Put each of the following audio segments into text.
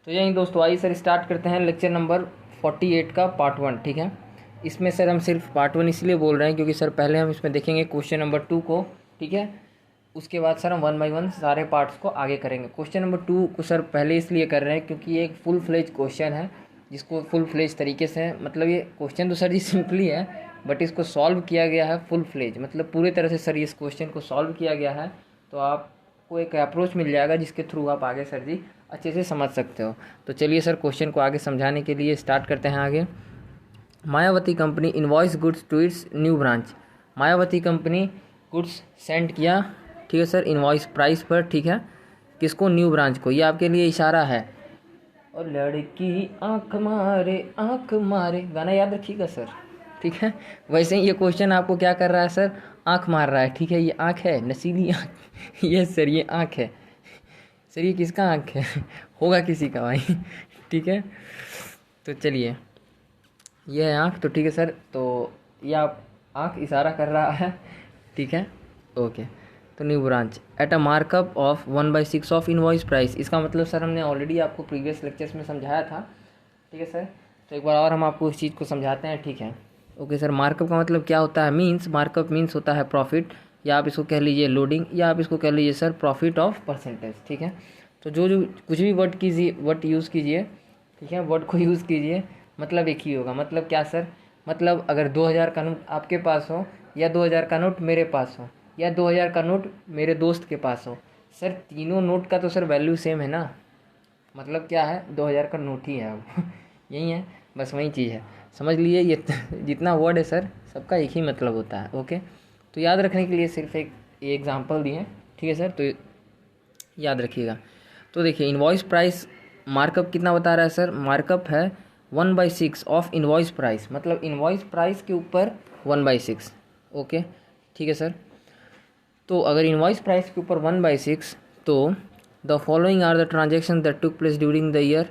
तो यही दोस्तों, आइए सर स्टार्ट करते हैं लेक्चर नंबर 48 का पार्ट 1। ठीक है, इसमें सर हम सिर्फ पार्ट 1 इसलिए बोल रहे हैं क्योंकि सर पहले हम इसमें देखेंगे क्वेश्चन नंबर 2 को। ठीक है, उसके बाद सर हम 1 बाय 1 सारे पार्ट्स को आगे करेंगे। क्वेश्चन नंबर 2 को सर पहले इसलिए कर रहे हैं क्योंकि ये एक फुल फ्लेज क्वेश्चन है, जिसको फुल फ्लेज तरीके से, मतलब ये क्वेश्चन तो सर जी सिंपली है, बट इसको सॉल्व किया गया है फुल फ्लेज, मतलब पूरे तरह से सर इस क्वेश्चन को सॉल्व किया गया है। तो आपको एक अप्रोच मिल जाएगा जिसके थ्रू आप आगे सर जी अच्छे से समझ सकते हो। तो चलिए सर क्वेश्चन को आगे समझाने के लिए स्टार्ट करते हैं आगे। Mayawati company invoice goods to its new branch. Mayawati company goods send किया, ठीक है सर, इनवॉइस प्राइस पर। ठीक है, किसको? न्यू ब्रांच को। ये आपके लिए इशारा है। और लड़की आंख मारे गाना याद रखिएगा सर। ठीक है, वैसे ही ये क्वेश्चन आपको क्या कर रहा है सर? आंख मार रहा है। ठीक है, ये आंख है, नसीली आंख। ये सर ये आंख है सर। ये किसका आंख है? होगा किसी का भाई। ठीक है, तो चलिए, ये है आंख। तो ठीक है सर, तो ये आप आंख इशारा कर रहा है। ठीक है, ओके। तो new branch at a markup of 1/6 of invoice price. इसका मतलब सर हमने ऑलरेडी आपको प्रीवियस लेक्चर्स में समझाया था। ठीक है सर, तो एक बार और हम आपको इस चीज़ को समझाते हैं। ठीक है, ओके सर। मार्कअप का मतलब क्या होता है? मीन्स, मार्कअप मीन्स होता है प्रॉफिट, या आप इसको कह लीजिए लोडिंग, या आप इसको कह लीजिए सर प्रॉफिट ऑफ परसेंटेज। ठीक है, तो जो जो कुछ भी वर्ड कीजिए, वर्ड यूज़ कीजिए, ठीक है, वर्ड को यूज़ कीजिए, मतलब एक ही होगा। मतलब क्या सर? मतलब अगर 2000 का नोट आपके पास हो, या 2000 का नोट मेरे पास हो, या 2000 का नोट मेरे दोस्त के पास हो, सर तीनों नोट का तो सर वैल्यू सेम है ना। मतलब क्या है? 2000 का नोट ही है अब। यही है, बस वही चीज़ है, समझ लिए। ये जितना वर्ड है सर सबका एक ही मतलब होता है। ओके, तो याद रखने के लिए सिर्फ एक एग्जांपल दिए। ठीक है सर, तो याद रखिएगा। तो देखिए, इनवॉइस प्राइस मार्कअप कितना बता रहा है सर? मार्कअप है 1/6 ऑफ इनवॉइस प्राइस, मतलब इनवॉइस प्राइस के ऊपर 1/6। ओके, ठीक है सर। तो अगर इनवॉइस प्राइस के ऊपर 1/6, तो the following are the transaction that took place during the year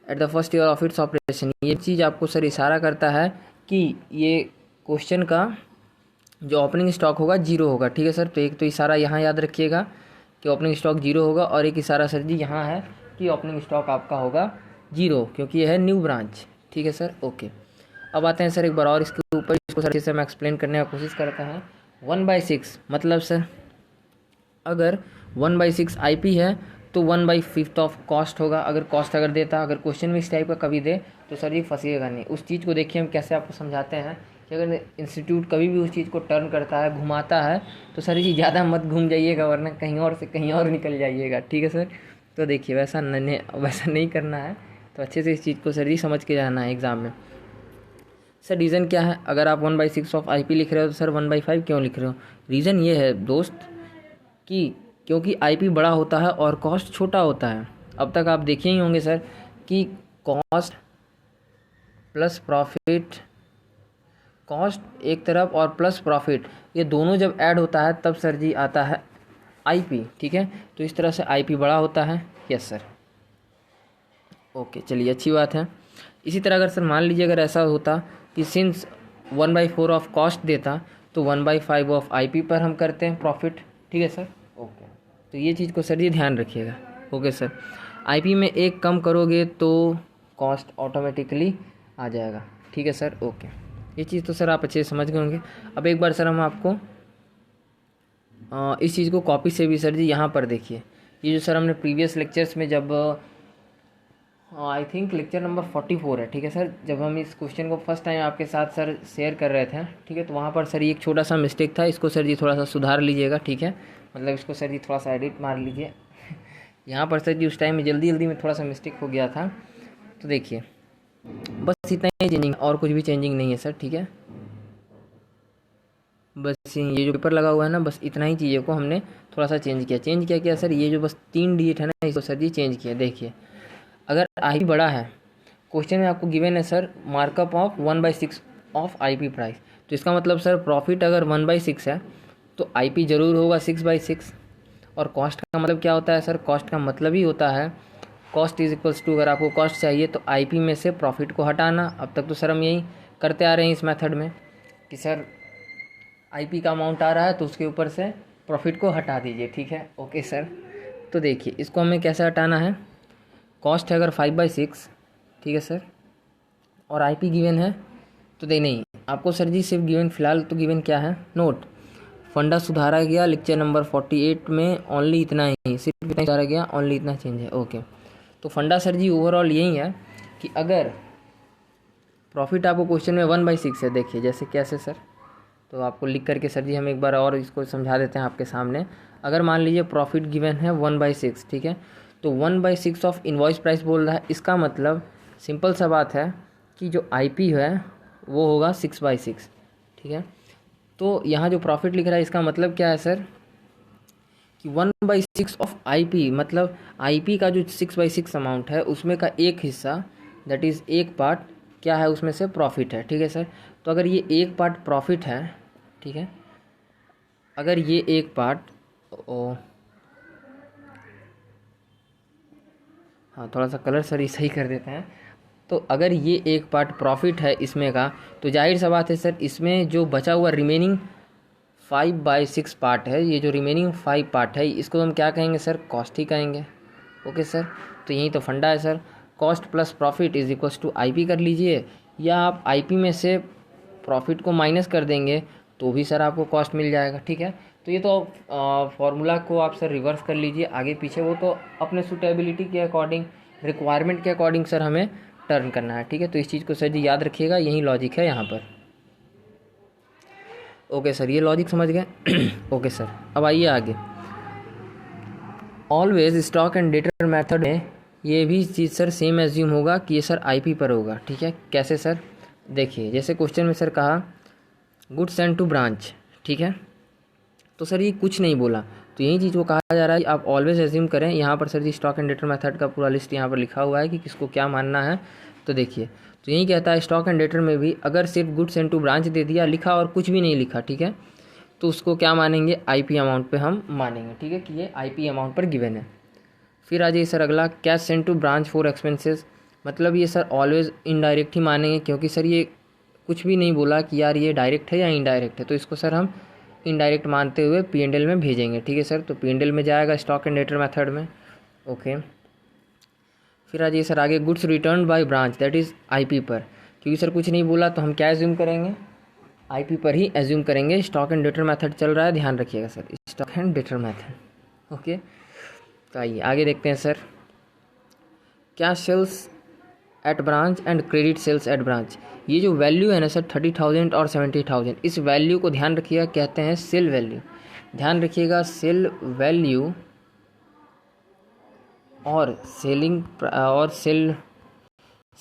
at the first year of its operation. ये चीज़ आपको सर इशारा करता है कि ये क्वेश्चन का जो ओपनिंग स्टॉक होगा जीरो होगा। ठीक है सर, तो एक तो इशारा यहाँ याद रखिएगा कि ओपनिंग स्टॉक जीरो होगा, और एक इशारा सर जी यहाँ है कि ओपनिंग स्टॉक आपका होगा जीरो, क्योंकि यह है न्यू ब्रांच। ठीक है सर, ओके। अब आते हैं सर एक बार और इसके ऊपर, इसको सर अच्छे से मैं एक्सप्लेन करने का कोशिश करता हूँ। 1/6 मतलब सर, अगर 1/6 IP है तो 1/5 ऑफ कॉस्ट होगा। अगर कॉस्ट अगर देता, अगर क्वेश्चन में इस टाइप का कभी दे, तो सर ये फंसीएगा नहीं। उस चीज़ को देखिए हम कैसे आपको समझाते हैं कि अगर इंस्टीट्यूट कभी भी उस चीज़ को टर्न करता है, घुमाता है, तो सर ये ज़्यादा मत घूम जाइएगा, वरना कहीं और से कहीं और निकल जाइएगा। ठीक है सर, तो देखिए वैसा नहीं करना है। तो अच्छे से इस चीज़ को सर जी समझ के जाना है एग्ज़ाम में। सर रीज़न क्या है? अगर आप 1/6 ऑफ IP लिख रहे हो तो सर 1/5 क्यों लिख रहे हो? रीज़न ये है दोस्त कि क्योंकि IP बड़ा होता है और कॉस्ट छोटा होता है। अब तक आप देखे ही होंगे सर कि कॉस्ट प्लस प्रॉफिट, कॉस्ट एक तरफ और प्लस प्रॉफिट, ये दोनों जब ऐड होता है तब सर जी आता है IP। ठीक है, तो इस तरह से IP बड़ा होता है। यस सर, ओके, चलिए अच्छी बात है। इसी तरह अगर सर मान लीजिए अगर ऐसा होता कि सिंस 1/4 ऑफ कॉस्ट देता, तो 1/5 ऑफ IP पर हम करते हैं प्रॉफिट। ठीक है सर, ओके। तो ये चीज़ को सर जी ध्यान रखिएगा। ओके सर, IP में एक कम करोगे तो कॉस्ट ऑटोमेटिकली आ जाएगा। ठीक है सर, ओके। ये चीज़ तो सर आप अच्छे से समझ गए होंगे। अब एक बार सर हम आपको इस चीज़ को कॉपी से भी सर जी यहाँ पर देखिए, ये जो सर हमने प्रीवियस लेक्चर्स में जब आई थिंक लेक्चर नंबर 44 है। ठीक है सर, जब हम इस क्वेश्चन को फर्स्ट टाइम आपके साथ सर शेयर कर रहे थे, ठीक है, तो वहाँ पर सर ये एक छोटा सा मिस्टेक था, इसको सर जी थोड़ा सा सुधार लीजिएगा। ठीक है, मतलब इसको सर जी थोड़ा सा एडिट मार लीजिए। यहाँ पर सर जी उस टाइम में जल्दी में थोड़ा सा मिस्टेक हो गया था। तो देखिए बस इतना ही चेंजिंग, और कुछ भी चेंजिंग नहीं है सर। ठीक है, बस ये जो पेपर लगा हुआ है ना, बस इतना ही चीज़ों को हमने थोड़ा सा चेंज किया सर। ये जो बस 3 डिजिट है ना, इसको सर जी चेंज किया। देखिए, अगर IP बड़ा है, क्वेश्चन में आपको गिवन है sir markup of 1/6 of IP price, तो इसका मतलब सर प्रॉफिट अगर 1/6 है तो IP ज़रूर होगा 6/6। और कॉस्ट का मतलब क्या होता है सर? कॉस्ट का मतलब ही होता है कॉस्ट इज इक्वल्स टू, अगर आपको कॉस्ट चाहिए तो IP में से प्रॉफिट को हटाना। अब तक तो सर हम यही करते आ रहे हैं इस मेथड में कि सर IP का अमाउंट आ रहा है तो उसके ऊपर से प्रॉफिट को हटा दीजिए। ठीक है, ओके सर। तो देखिए इसको हमें कैसे हटाना है? कॉस्ट है अगर 5/6, ठीक है सर, और आईपी गिवन है तो दे नहीं आपको सर जी सिर्फ गिवन फिलहाल तो गिवन क्या है, नोट फंडा सुधारा गया लेक्चर नंबर 48 में ओनली इतना ही, सिर्फ इतना सुधारा गया, ओनली इतना चेंज है। ओके, तो फंडा सर जी ओवरऑल यही है कि अगर प्रॉफिट आपको क्वेश्चन में 1/6 है, देखिए जैसे कैसे सर, तो आपको लिख करके सर जी हम एक बार और इसको समझा देते हैं आपके सामने। अगर मान लीजिए प्रॉफिट गिवन है 1/6, ठीक है, तो 1/6 ऑफ इनवॉइस प्राइस बोल रहा है, इसका मतलब सिंपल सा बात है कि जो आईपी है वो होगा 6/6, ठीक है। तो यहाँ जो प्रॉफिट लिख रहा है इसका मतलब क्या है सर कि 1/6 ऑफ आईपी, मतलब आईपी का जो 6/6 अमाउंट है उसमें का एक हिस्सा, दैट इज़ एक पार्ट क्या है उसमें से प्रॉफिट है, ठीक है सर। तो अगर ये एक पार्ट प्रॉफिट है, ठीक है, अगर ये एक पार्ट हाँ थोड़ा सा कलर सर सही कर देते हैं, तो अगर ये एक पार्ट प्रॉफिट है इसमें का, तो जाहिर सा बात है सर इसमें जो बचा हुआ रिमेनिंग 5/6 पार्ट है, ये जो रिमेनिंग 5 पार्ट है इसको हम क्या कहेंगे सर, कॉस्ट ही कहेंगे। ओके सर, तो यही तो फंडा है sir, cost plus profit is equals to IP कर लीजिए, या आप आईपी में से प्रॉफिट को माइनस कर देंगे तो भी सर आपको कॉस्ट मिल जाएगा, ठीक है। तो ये तो फॉर्मूला को आप सर रिवर्स कर लीजिए आगे पीछे, वो तो अपने सूटेबिलिटी के अकॉर्डिंग, रिक्वायरमेंट के अकॉर्डिंग सर हमें टर्न करना है, ठीक है। तो इस चीज़ को सर जी याद रखिएगा, यही लॉजिक है यहाँ पर। ओके सर, ये लॉजिक समझ गए। ओके सर, अब आइए आगे। Always stock and debtor method में ये भी चीज़ सर सेम एज्यूम होगा कि ये सर आईपी पर होगा, ठीक है। कैसे सर, देखिए जैसे क्वेश्चन में सर कहा गुड्स सेंड टू ब्रांच, ठीक है, तो सर ये कुछ नहीं बोला, तो यही चीज़ को कहा जा रहा है आप ऑलवेज एज्यूम करें। यहाँ पर sir ji stock and debtor method का पूरा लिस्ट यहाँ पर लिखा हुआ है कि किसको क्या मानना है। तो देखिए, तो यही कहता है स्टॉक एंड डेटर में भी अगर सिर्फ गुड्स सेंड टू ब्रांच दे दिया, लिखा और कुछ भी नहीं लिखा, ठीक है, तो उसको क्या मानेंगे, आईपी अमाउंट पे हम मानेंगे, ठीक है, कि ये आईपी अमाउंट पर गिवन है। फिर आ जाइए सर अगला, cash send to branch for expenses, मतलब ये सर ऑलवेज इनडायरेक्ट ही मानेंगे, क्योंकि सर ये कुछ भी नहीं बोला कि यार ये डायरेक्ट है या इनडायरेक्ट है, तो इसको सर हम इनडायरेक्ट मानते हुए पी&एल में भेजेंगे, ठीक है सर। तो पी&एल में जाएगा स्टॉक एंड डेटर मेथड में। ओके, फिर आ जाइए सर आगे, goods return by branch that is IP पर, क्योंकि सर कुछ नहीं बोला तो हम क्या एज्यूम करेंगे, आईपी पर ही एज्यूम करेंगे। स्टॉक एंड डेटर मेथड चल रहा है, ध्यान रखिएगा sir, stock and debtor method. Okay, तो आइए आगे देखते हैं सर, क्या sales at branch and credit sales at branch, ये जो वैल्यू है ना सर 30,000 और 70,000, इस वैल्यू को ध्यान रखिएगा कहते हैं सेल वैल्यू। ध्यान रखिएगा सेल वैल्यू और सेल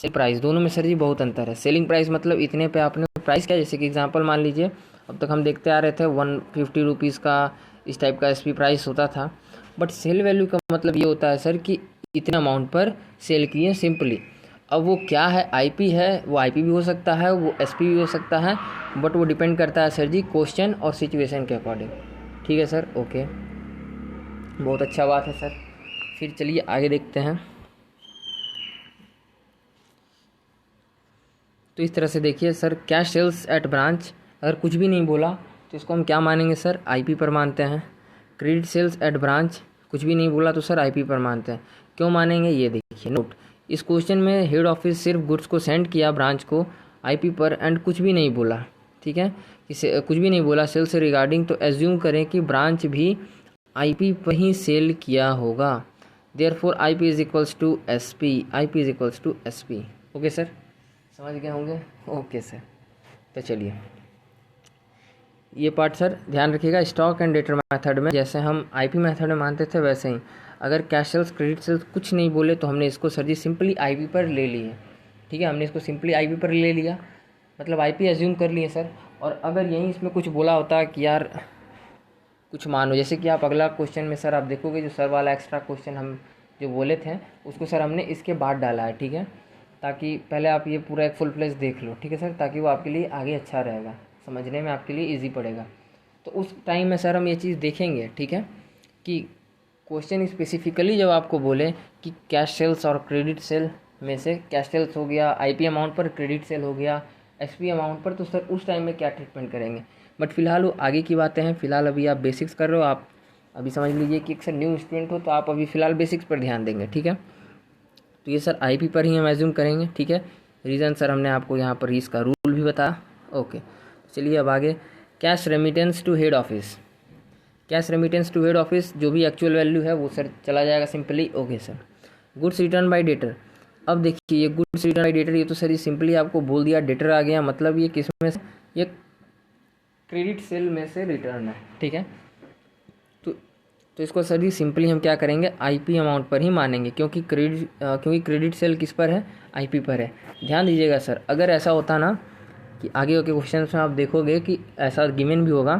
प्राइस दोनों में सर जी बहुत अंतर है। सेलिंग प्राइस मतलब इतने पे आपने प्राइस क्या, जैसे कि एग्जांपल मान लीजिए अब तक हम देखते आ रहे थे 150 रुपीज़ का इस टाइप का एसपी प्राइस होता था, बट सेल वैल्यू का मतलब ये होता है सर कि इतने अमाउंट पर सेल किए सिंपली। अब वो क्या है, आईपी है, वो आईपी भी हो सकता है, वो एसपी भी हो सकता है, बट वो डिपेंड करता है सर जी क्वेश्चन और सिचुएशन के अकॉर्डिंग, ठीक है सर। ओके, बहुत अच्छा बात है सर। फिर चलिए आगे देखते हैं। तो इस तरह से देखिए sir, cash sales at branch, अगर कुछ भी नहीं बोला तो इसको हम क्या मानेंगे सर, आईपी पर मानते हैं। क्रेडिट सेल्स एट ब्रांच, कुछ भी नहीं बोला तो सर आईपी पर मानते हैं। क्यों मानेंगे ये देखिए, नोट, इस क्वेश्चन में हेड ऑफिस सिर्फ गुड्स को सेंड किया ब्रांच को आईपी पर एंड कुछ भी नहीं बोला, ठीक है, कुछ भी नहीं बोला सेल से रिगार्डिंग, तो एज्यूम करें कि ब्रांच भी आईपी पर ही सेल किया होगा। Therefore IP is equals to SP, IP is equals to SP. Okay sir, समझ गए होंगे। ओके सर, तो चलिए ये पार्ट सर ध्यान रखिएगा, स्टॉक एंड डेटर मेथड में जैसे हम आईपी मेथड में मानते थे वैसे ही अगर कैश सेल्स क्रेडिट सेल्स कुछ नहीं बोले तो हमने इसको सर जी सिंपली आईपी पर ले लिए, ठीक है, हमने इसको सिंपली आईपी पर ले लिया, मतलब आईपी एज्यूम कर लिए सर। और अगर यहीं इसमें कुछ बोला होता कि यार कुछ मानो, जैसे कि आप अगला क्वेश्चन में सर आप देखोगे जो सर वाला एक्स्ट्रा क्वेश्चन हम जो बोले थे उसको सर हमने इसके बाद डाला है, ठीक है, ताकि पहले आप ये पूरा एक फुल फ्लेज देख लो, ठीक है सर, ताकि वो आपके लिए आगे अच्छा रहेगा, समझने में आपके लिए इजी पड़ेगा। तो उस टाइम में सर हम ये चीज़ देखेंगे, ठीक है, कि क्वेश्चन स्पेसिफिकली जब आपको बोले कि कैश सेल्स और क्रेडिट सेल में से कैश सेल्स हो गया आईपी अमाउंट पर, क्रेडिट सेल हो गया एसपी अमाउंट पर, तो सर उस टाइम में क्या ट्रीटमेंट करेंगे। बट फिलहाल वो आगे की बातें हैं, फिलहाल अभी आप बेसिक्स कर रहे हो, आप अभी समझ लीजिए कि एक सर न्यू स्टूडेंट हो तो आप अभी फ़िलहाल बेसिक्स पर ध्यान देंगे, ठीक है। तो ये सर आईपी पर ही हम एज्यूम करेंगे, ठीक है। रीज़न सर हमने आपको यहाँ पर इसका रूल भी बताया। ओके, चलिए अब आगे। Cash remittance to head office, cash remittance to head office जो भी एक्चुअल वैल्यू है वो सर चला जाएगा simply. Okay sir. Goods return by debtor, अब देखिए ये गुड्स रिटर्न बाय डेटर, ये तो सर ये सिंपली आपको बोल दिया डेटर आ गया, मतलब ये किस में से, ये क्रेडिट सेल में से रिटर्न है, ठीक है। तो इसको सर जी सिंपली हम क्या करेंगे, आईपी अमाउंट पर ही मानेंगे, क्योंकि क्रेडिट सेल किस पर है, आईपी पर है। ध्यान दीजिएगा सर, अगर ऐसा होता ना कि आगे के क्वेश्चन में आप देखोगे कि ऐसा गिवन भी होगा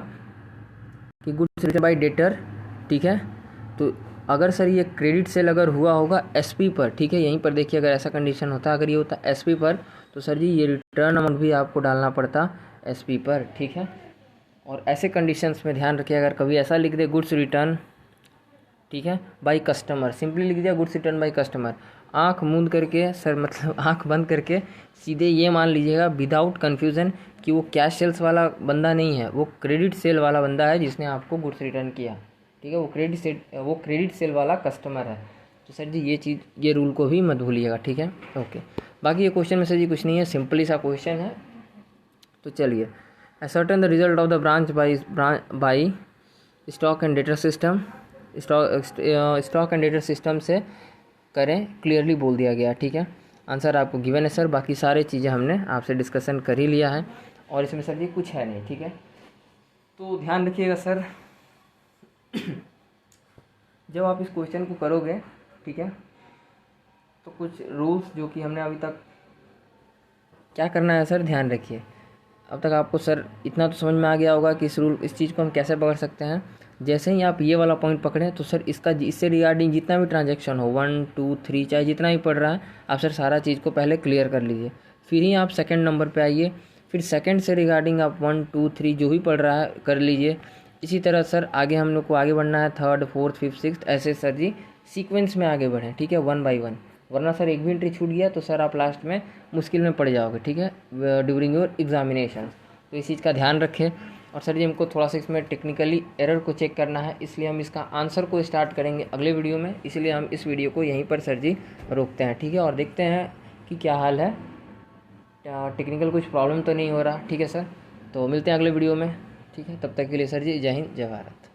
कि गुड्स रिटर्न बाय डेटर, ठीक है, तो अगर सर ये क्रेडिट सेल अगर हुआ होगा एसपी पर, ठीक है, यहीं पर देखिए अगर ऐसा कंडीशन होता, अगर ये होता एसपी पर, तो सर जी ये रिटर्न अमाउंट भी आपको डालना पड़ता एसपी पर, ठीक है। और ऐसे कंडीशंस में ध्यान रखिए, अगर कभी ऐसा लिख दे गुड्स रिटर्न, ठीक है, बाय कस्टमर, सिंपली लिख दिया गुड्स रिटर्न बाय कस्टमर, आँख मूंद करके सर, मतलब आँख बंद करके सीधे ये मान लीजिएगा विदाउट कन्फ्यूज़न कि वो कैश सेल्स वाला बंदा नहीं है, वो क्रेडिट सेल वाला बंदा है जिसने आपको गुड्स रिटर्न किया, ठीक है, वो क्रेडिट सेल वाला कस्टमर है। तो सर जी ये चीज़, ये रूल को भी मत भूलिएगा, ठीक है। ओके, बाकी ये क्वेश्चन में सर जी कुछ नहीं है, सिंपली सा क्वेश्चन है। तो चलिए, ascertain the result of the branch by stock and data system, stock and data system से करें, क्लियरली बोल दिया गया, ठीक है। आंसर आपको गिवन है सर, बाकी सारी चीज़ें हमने आपसे डिस्कशन कर ही लिया है और इसमें सर जी कुछ है नहीं, ठीक है। तो ध्यान रखिएगा सर जब आप इस क्वेश्चन को करोगे, ठीक है, तो कुछ रूल्स जो कि हमने अभी तक क्या करना है सर, ध्यान रखिए। अब तक आपको सर इतना तो समझ में आ गया होगा कि इस चीज़ को हम कैसे पकड़ सकते हैं। जैसे ही आप ये वाला पॉइंट पकड़ें तो सर इससे रिगार्डिंग जितना भी ट्रांजैक्शन हो, 1 2 3 चाहे जितना भी पड़ रहा है, आप सर सारा चीज़ को पहले क्लियर कर लीजिए, फिर ही आप सेकंड नंबर पे आइए, फिर सेकंड से रिगार्डिंग आप 1 2 3 जो भी पड़ रहा है कर लीजिए। इसी तरह सर आगे हम लोग को आगे बढ़ना है, थर्ड फोर्थ फिफ्थ सिक्स्थ, ऐसे सर जी सीक्वेंस में आगे बढ़ें, ठीक है, 1 बाई 1, वरना सर एक भी एंट्री छूट गया तो सर आप लास्ट में मुश्किल में पड़ जाओगे, ठीक है, ड्यूरिंग योर एग्जामिनेशन। तो इस चीज़ का ध्यान रखें। और सर जी हमको थोड़ा सा इसमें टेक्निकली एरर को चेक करना है, इसलिए हम इसका आंसर को स्टार्ट करेंगे अगले वीडियो में, इसलिए हम इस वीडियो को यहीं पर सर जी रोकते हैं, ठीक है, और देखते हैं कि क्या हाल है, टेक्निकल कुछ प्रॉब्लम तो नहीं हो रहा, ठीक है सर। तो मिलते हैं अगले वीडियो में, ठीक है, तब तक के लिए सर जी जय हिंद जय भारत।